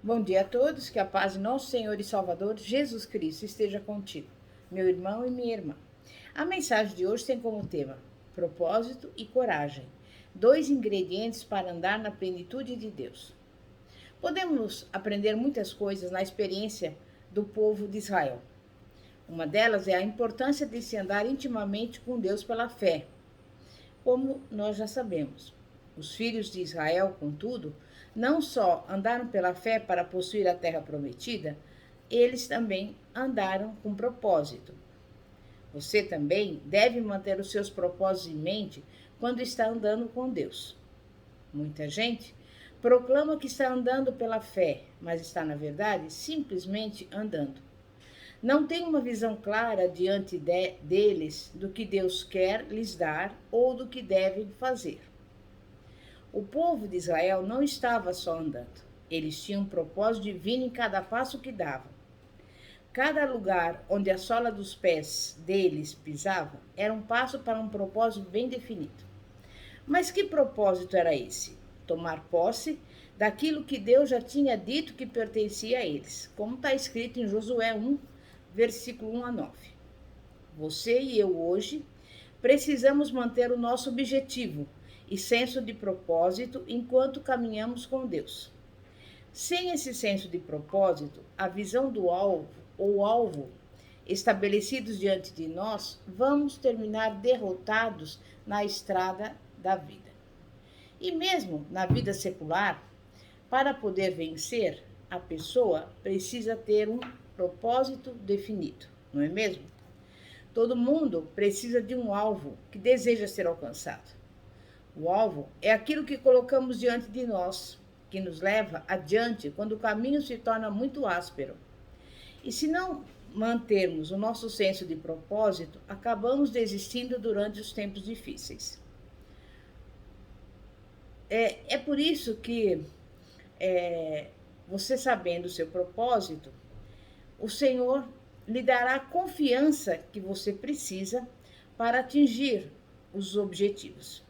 Bom dia a todos, que a paz de nosso Senhor e Salvador Jesus Cristo esteja contigo, meu irmão e minha irmã. A mensagem de hoje tem como tema propósito e coragem, dois ingredientes para andar na plenitude de Deus. Podemos aprender muitas coisas na experiência do povo de Israel. Uma delas é a importância de se andar intimamente com Deus pela fé. Como nós já sabemos, os filhos de Israel, contudo, não só andaram pela fé para possuir a terra prometida, eles também andaram com propósito. Você também deve manter os seus propósitos em mente quando está andando com Deus. Muita gente proclama que está andando pela fé, mas está, na verdade, simplesmente andando. Não tem uma visão clara diante deles do que Deus quer lhes dar ou do que devem fazer. O povo de Israel não estava só andando. Eles tinham um propósito divino em cada passo que davam. Cada lugar onde a sola dos pés deles pisava era um passo para um propósito bem definido. Mas que propósito era esse? Tomar posse daquilo que Deus já tinha dito que pertencia a eles, como está escrito em Josué 1, versículo 1 a 9. Você e eu hoje precisamos manter o nosso objetivo e senso de propósito enquanto caminhamos com Deus. Sem esse senso de propósito, a visão do alvo ou alvo estabelecidos diante de nós, vamos terminar derrotados na estrada da vida. E mesmo na vida secular, para poder vencer, a pessoa precisa ter um propósito definido, não é mesmo? Todo mundo precisa de um alvo que deseja ser alcançado. O alvo é aquilo que colocamos diante de nós, que nos leva adiante quando o caminho se torna muito áspero. E se não mantermos o nosso senso de propósito, acabamos desistindo durante os tempos difíceis. É por isso que, você sabendo o seu propósito, o Senhor lhe dará a confiança que você precisa para atingir os objetivos.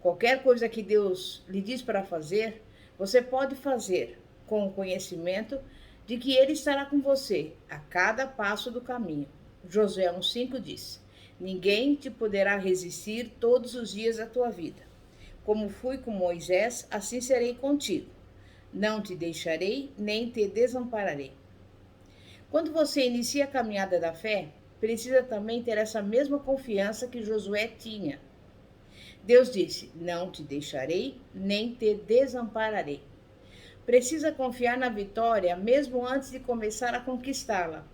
Qualquer coisa que Deus lhe diz para fazer, você pode fazer com o conhecimento de que Ele estará com você a cada passo do caminho. Josué 1,5 diz: Ninguém te poderá resistir todos os dias da tua vida. Como fui com Moisés, assim serei contigo. Não te deixarei, nem te desampararei. Quando você inicia a caminhada da fé, precisa também ter essa mesma confiança que Josué tinha. Deus disse: Não te deixarei, nem te desampararei. Precisa confiar na vitória mesmo antes de começar a conquistá-la.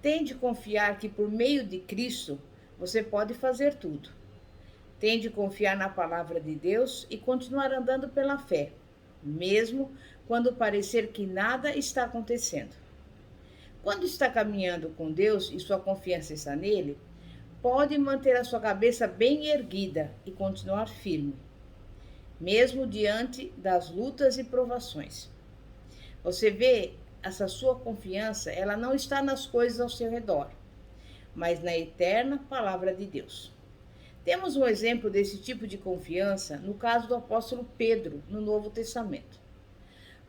Tem de confiar que por meio de Cristo você pode fazer tudo. Tem de confiar na palavra de Deus e continuar andando pela fé, mesmo quando parecer que nada está acontecendo. Quando está caminhando com Deus e sua confiança está nele, pode manter a sua cabeça bem erguida e continuar firme, mesmo diante das lutas e provações. Você vê, essa sua confiança, ela não está nas coisas ao seu redor, mas na eterna palavra de Deus. Temos um exemplo desse tipo de confiança no caso do apóstolo Pedro, no Novo Testamento.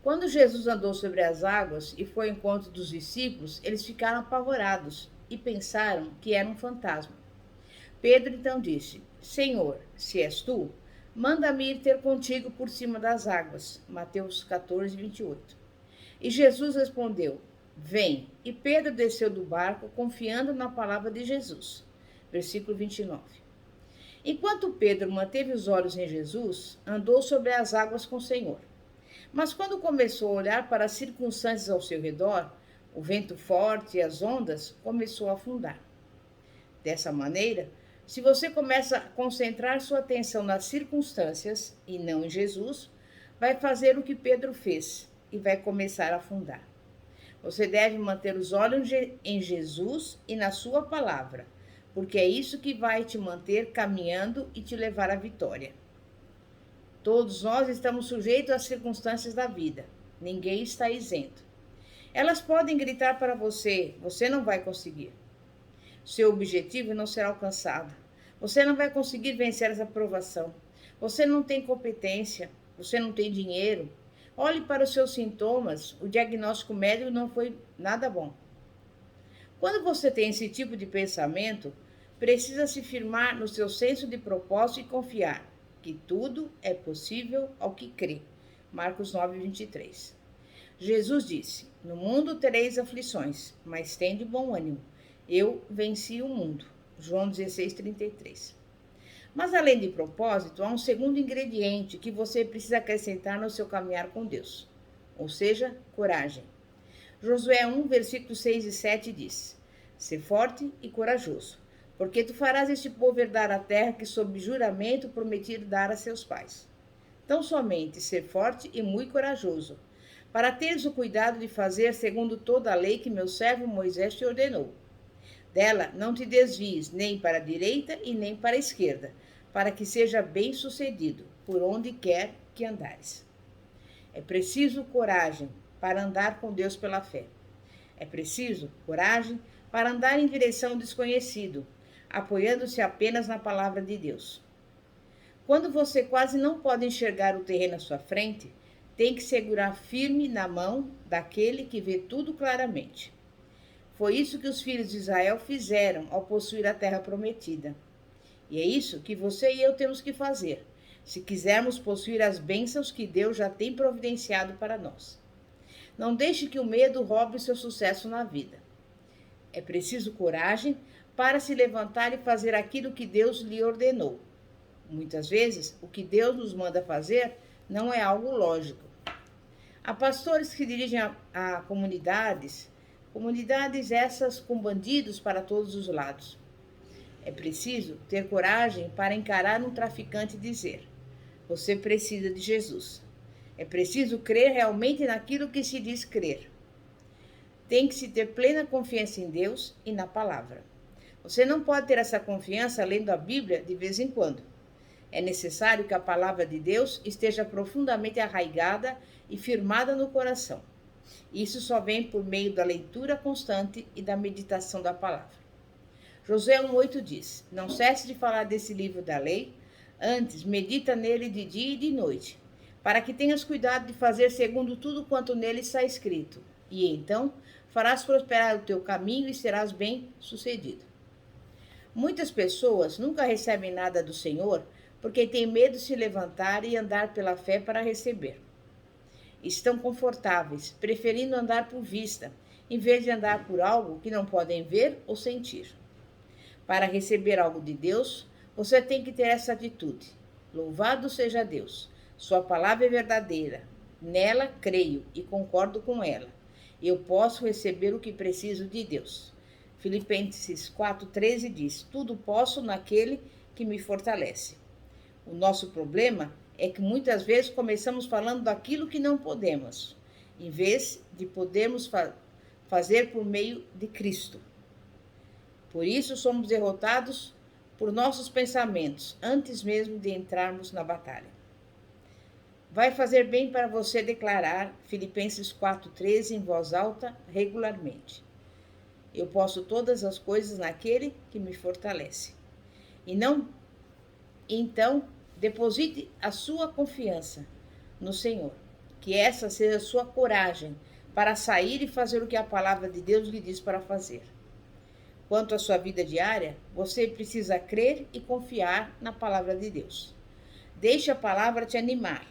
Quando Jesus andou sobre as águas e foi ao encontro dos discípulos, eles ficaram apavorados e pensaram que era um fantasma. Pedro então disse: Senhor, se és tu, manda-me ir ter contigo por cima das águas. Mateus 14, 28. E Jesus respondeu: Vem. E Pedro desceu do barco, confiando na palavra de Jesus. Versículo 29. Enquanto Pedro manteve os olhos em Jesus, andou sobre as águas com o Senhor. Mas quando começou a olhar para as circunstâncias ao seu redor, o vento forte e as ondas começou a afundar. Dessa maneira, se você começa a concentrar sua atenção nas circunstâncias e não em Jesus, vai fazer o que Pedro fez e vai começar a afundar. Você deve manter os olhos em Jesus e na sua palavra, porque é isso que vai te manter caminhando e te levar à vitória. Todos nós estamos sujeitos às circunstâncias da vida. Ninguém está isento. Elas podem gritar para você: você não vai conseguir. Seu objetivo não será alcançado. Você não vai conseguir vencer essa provação. Você não tem competência. Você não tem dinheiro. Olhe para os seus sintomas, o diagnóstico médico não foi nada bom. Quando você tem esse tipo de pensamento, precisa se firmar no seu senso de propósito e confiar que tudo é possível ao que crê. Marcos 9:23. Jesus disse: No mundo tereis aflições, mas tende bom ânimo. Eu venci o mundo. João 16:33. Mas além de propósito, há um segundo ingrediente que você precisa acrescentar no seu caminhar com Deus, ou seja, coragem. Josué 1, versículos 6 e 7 diz: Sê forte e corajoso, porque tu farás este povo herdar a terra que sob juramento prometi dar a seus pais. Tão somente ser forte e muito corajoso, para teres o cuidado de fazer segundo toda a lei que meu servo Moisés te ordenou. Dela não te desvies nem para a direita e nem para a esquerda, para que seja bem-sucedido por onde quer que andares. É preciso coragem para andar com Deus pela fé. É preciso coragem para andar em direção ao desconhecido, apoiando-se apenas na palavra de Deus. Quando você quase não pode enxergar o terreno à sua frente, tem que segurar firme na mão daquele que vê tudo claramente. Foi isso que os filhos de Israel fizeram ao possuir a terra prometida. E é isso que você e eu temos que fazer, se quisermos possuir as bênçãos que Deus já tem providenciado para nós. Não deixe que o medo roube seu sucesso na vida. É preciso coragem para se levantar e fazer aquilo que Deus lhe ordenou. Muitas vezes, o que Deus nos manda fazer não é algo lógico. Há pastores que se dirigem a comunidades essas com bandidos para todos os lados. É preciso ter coragem para encarar um traficante e dizer: você precisa de Jesus. É preciso crer realmente naquilo que se diz crer. Tem que se ter plena confiança em Deus e na palavra. Você não pode ter essa confiança lendo a Bíblia de vez em quando. É necessário que a palavra de Deus esteja profundamente arraigada e firmada no coração. Isso só vem por meio da leitura constante e da meditação da palavra. Josué 1:8 diz: Não cesse de falar desse livro da lei, antes medita nele de dia e de noite, para que tenhas cuidado de fazer segundo tudo quanto nele está escrito, e então farás prosperar o teu caminho e serás bem-sucedido. Muitas pessoas nunca recebem nada do Senhor porque têm medo de se levantar e andar pela fé para receber. Estão confortáveis, preferindo andar por vista, em vez de andar por algo que não podem ver ou sentir. Para receber algo de Deus, você tem que ter essa atitude. Louvado seja Deus. Sua palavra é verdadeira. Nela creio e concordo com ela. Eu posso receber o que preciso de Deus. Filipenses 4:13 diz: Tudo posso naquele que me fortalece. O nosso problema é que muitas vezes começamos falando daquilo que não podemos, em vez de podermos fazer por meio de Cristo. Por isso somos derrotados por nossos pensamentos, antes mesmo de entrarmos na batalha. Vai fazer bem para você declarar Filipenses 4:13 em voz alta regularmente. Eu posso todas as coisas naquele que me fortalece. Então, deposite a sua confiança no Senhor, que essa seja a sua coragem para sair e fazer o que a palavra de Deus lhe diz para fazer. Quanto à sua vida diária, você precisa crer e confiar na palavra de Deus. Deixe a palavra te animar.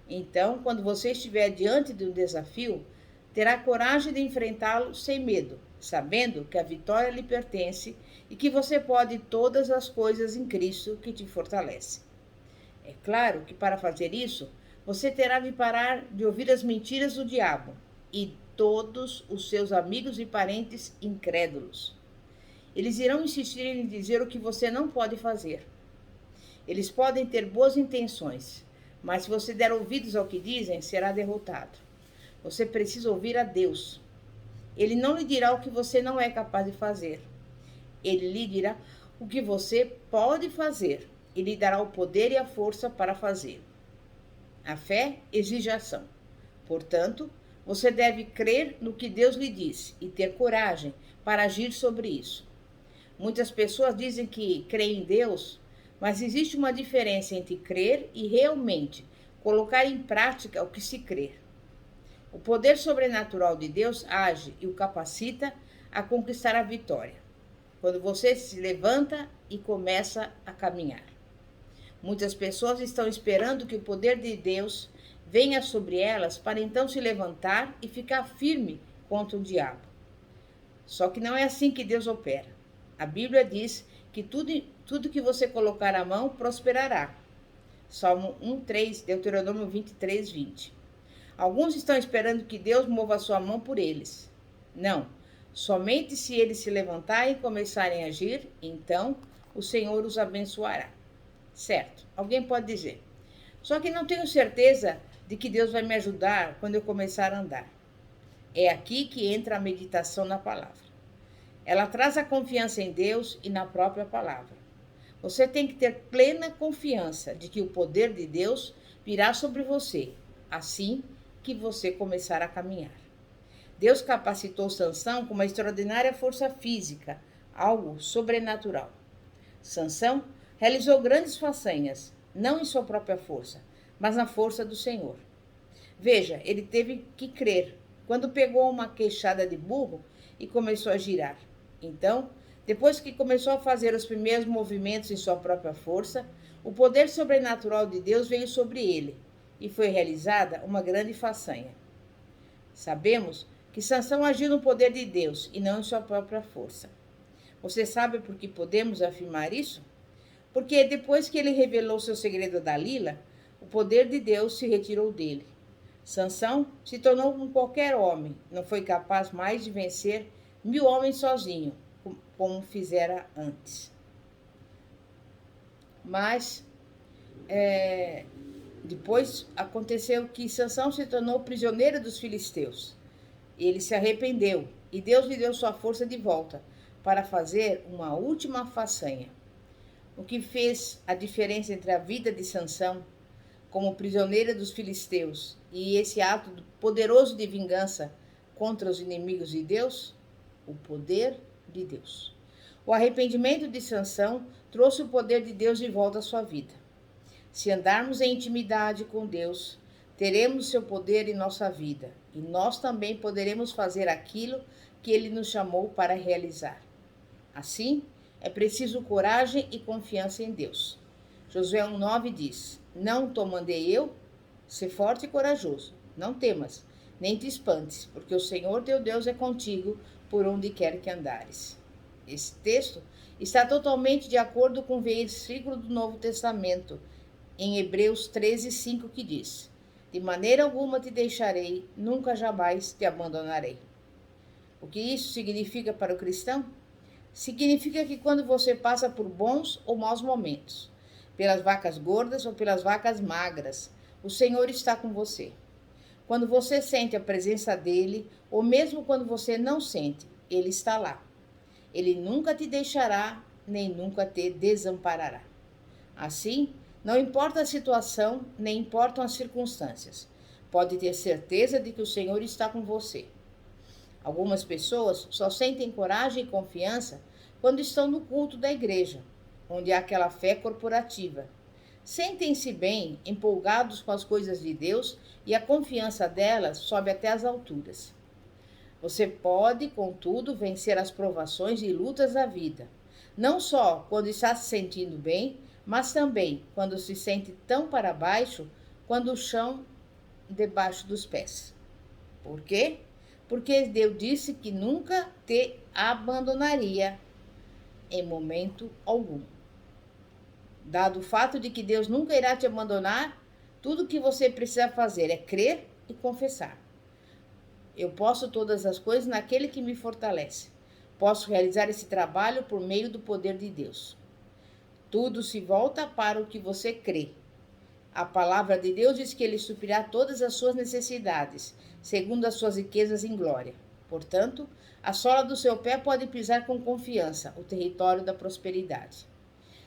Então, quando você estiver diante de um desafio, terá coragem de enfrentá-lo sem medo, sabendo que a vitória lhe pertence e que você pode todas as coisas em Cristo que te fortalece. É claro que para fazer isso, você terá de parar de ouvir as mentiras do diabo e todos os seus amigos e parentes incrédulos. Eles irão insistir em lhe dizer o que você não pode fazer. Eles podem ter boas intenções, mas se você der ouvidos ao que dizem, será derrotado. Você precisa ouvir a Deus. Ele não lhe dirá o que você não é capaz de fazer. Ele lhe dirá o que você pode fazer e lhe dará o poder e a força para fazê-lo. A fé exige ação. Portanto, você deve crer no que Deus lhe disse e ter coragem para agir sobre isso. Muitas pessoas dizem que creem em Deus, mas existe uma diferença entre crer e realmente colocar em prática o que se crê. O poder sobrenatural de Deus age e o capacita a conquistar a vitória, quando você se levanta e começa a caminhar. Muitas pessoas estão esperando que o poder de Deus venha sobre elas para então se levantar e ficar firme contra o diabo. Só que não é assim que Deus opera. A Bíblia diz que tudo que você colocar a mão prosperará. Salmo 1:3, Deuteronômio 23:20. Alguns estão esperando que Deus mova a sua mão por eles. Não. Somente se eles se levantarem e começarem a agir, então o Senhor os abençoará. Certo. Alguém pode dizer: só que não tenho certeza de que Deus vai me ajudar quando eu começar a andar. É aqui que entra a meditação na palavra. Ela traz a confiança em Deus e na própria palavra. Você tem que ter plena confiança de que o poder de Deus virá sobre você, assim que você começar a caminhar. Deus capacitou Sansão com uma extraordinária força física, algo sobrenatural. Sansão realizou grandes façanhas, não em sua própria força, mas na força do Senhor. Veja, ele teve que crer quando pegou uma queixada de burro e começou a girar. Então, depois que começou a fazer os primeiros movimentos em sua própria força, o poder sobrenatural de Deus veio sobre ele e foi realizada uma grande façanha. Sabemos que Sansão agiu no poder de Deus e não em sua própria força. Você sabe por que podemos afirmar isso? Porque depois que ele revelou seu segredo a Dalila, o poder de Deus se retirou dele. Sansão se tornou como qualquer homem, não foi capaz mais de vencer 1000 homens sozinho, como fizera antes. Mas depois aconteceu que Sansão se tornou prisioneiro dos filisteus. Ele se arrependeu e Deus lhe deu sua força de volta para fazer uma última façanha. O que fez a diferença entre a vida de Sansão como prisioneiro dos filisteus e esse ato poderoso de vingança contra os inimigos de Deus? O poder de Deus. O arrependimento de Sansão trouxe o poder de Deus de volta à sua vida. Se andarmos em intimidade com Deus, teremos seu poder em nossa vida e nós também poderemos fazer aquilo que Ele nos chamou para realizar. Assim, é preciso coragem e confiança em Deus. Josué 1:9 diz: Não te mandei eu? Sê forte e corajoso, não temas, nem te espantes, porque o Senhor teu Deus é contigo por onde quer que andares. Esse texto está totalmente de acordo com o versículo do Novo Testamento, em Hebreus 13:5, que diz: De maneira alguma te deixarei, nunca jamais te abandonarei. O que isso significa para o cristão? Significa que quando você passa por bons ou maus momentos, pelas vacas gordas ou pelas vacas magras, o Senhor está com você. Quando você sente a presença dele, ou mesmo quando você não sente, ele está lá. Ele nunca te deixará, nem nunca te desamparará. Assim, não importa a situação, nem importam as circunstâncias. Pode ter certeza de que o Senhor está com você. Algumas pessoas só sentem coragem e confiança quando estão no culto da igreja, onde há aquela fé corporativa. Sentem-se bem, empolgados com as coisas de Deus e a confiança delas sobe até as alturas. Você pode, contudo, vencer as provações e lutas da vida, não só quando está se sentindo bem, mas também quando se sente tão para baixo quando o chão debaixo dos pés. Por quê? Porque Deus disse que nunca te abandonaria em momento algum. Dado o fato de que Deus nunca irá te abandonar, tudo o que você precisa fazer é crer e confessar. Eu posso todas as coisas naquele que me fortalece. Posso realizar esse trabalho por meio do poder de Deus. Tudo se volta para o que você crê. A palavra de Deus diz que Ele suprirá todas as suas necessidades, segundo as suas riquezas em glória. Portanto, a sola do seu pé pode pisar com confiança o território da prosperidade.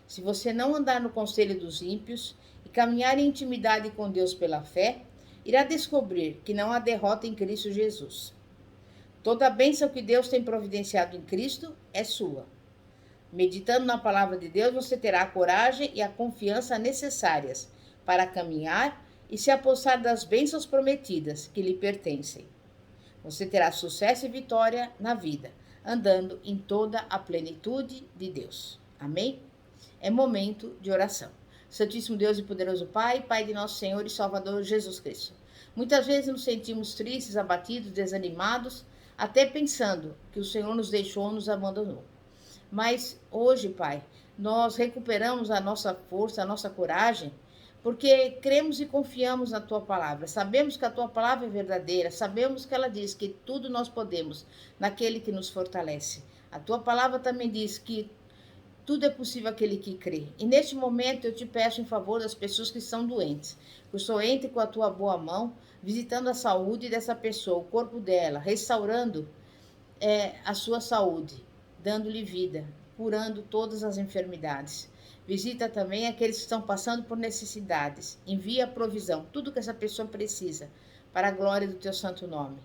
Se você não andar no conselho dos ímpios e caminhar em intimidade com Deus pela fé, irá descobrir que não há derrota em Cristo Jesus. Toda a bênção que Deus tem providenciado em Cristo é sua. Meditando na palavra de Deus, você terá a coragem e a confiança necessárias para caminhar e se apossar das bênçãos prometidas que lhe pertencem. Você terá sucesso e vitória na vida, andando em toda a plenitude de Deus. Amém? É momento de oração. Santíssimo Deus e poderoso Pai, Pai de nosso Senhor e Salvador Jesus Cristo. Muitas vezes nos sentimos tristes, abatidos, desanimados, até pensando que o Senhor nos deixou, nos abandonou. Mas hoje, Pai, nós recuperamos a nossa força, a nossa coragem, porque cremos e confiamos na Tua palavra. Sabemos que a Tua palavra é verdadeira, sabemos que ela diz que tudo nós podemos naquele que nos fortalece. A Tua palavra também diz que tudo é possível àquele que crê. E neste momento eu te peço em favor das pessoas que estão doentes. Que o Senhor entre com a Tua boa mão, visitando a saúde dessa pessoa, o corpo dela, restaurando a sua saúde, dando-lhe vida, curando todas as enfermidades. Visita também aqueles que estão passando por necessidades. Envia a provisão, tudo que essa pessoa precisa, para a glória do teu santo nome.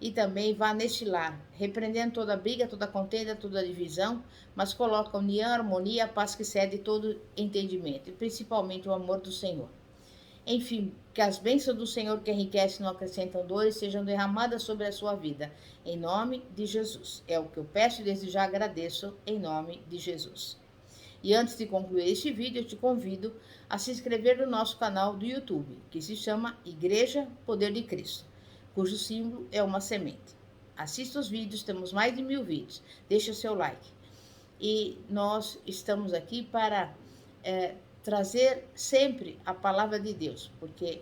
E também vá neste lar, repreendendo toda briga, toda contenda, toda divisão, mas coloca a união, a harmonia, a paz que excede todo entendimento, e principalmente o amor do Senhor. Enfim, que as bênçãos do Senhor que enriquecem e não acrescentam dores sejam derramadas sobre a sua vida, em nome de Jesus. É o que eu peço e desde já agradeço, em nome de Jesus. E antes de concluir este vídeo, eu te convido a se inscrever no nosso canal do YouTube, que se chama Igreja Poder de Cristo, cujo símbolo é uma semente. Assista os vídeos, temos mais de 1000 vídeos. Deixa o seu like. E nós estamos aqui para trazer sempre a palavra de Deus, porque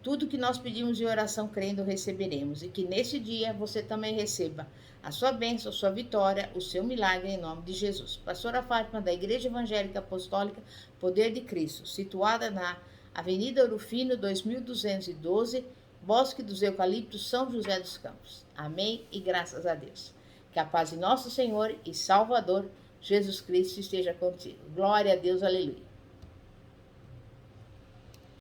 tudo que nós pedimos em oração crendo receberemos, e que nesse dia você também receba a sua bênção, a sua vitória, o seu milagre em nome de Jesus. Pastora Fátima, da Igreja Evangélica Apostólica Poder de Cristo, situada na Avenida Ouro Fino, 2212, Bosque dos Eucaliptos, São José dos Campos. Amém e graças a Deus. Que a paz de nosso Senhor e Salvador Jesus Cristo esteja contigo. Glória a Deus, aleluia.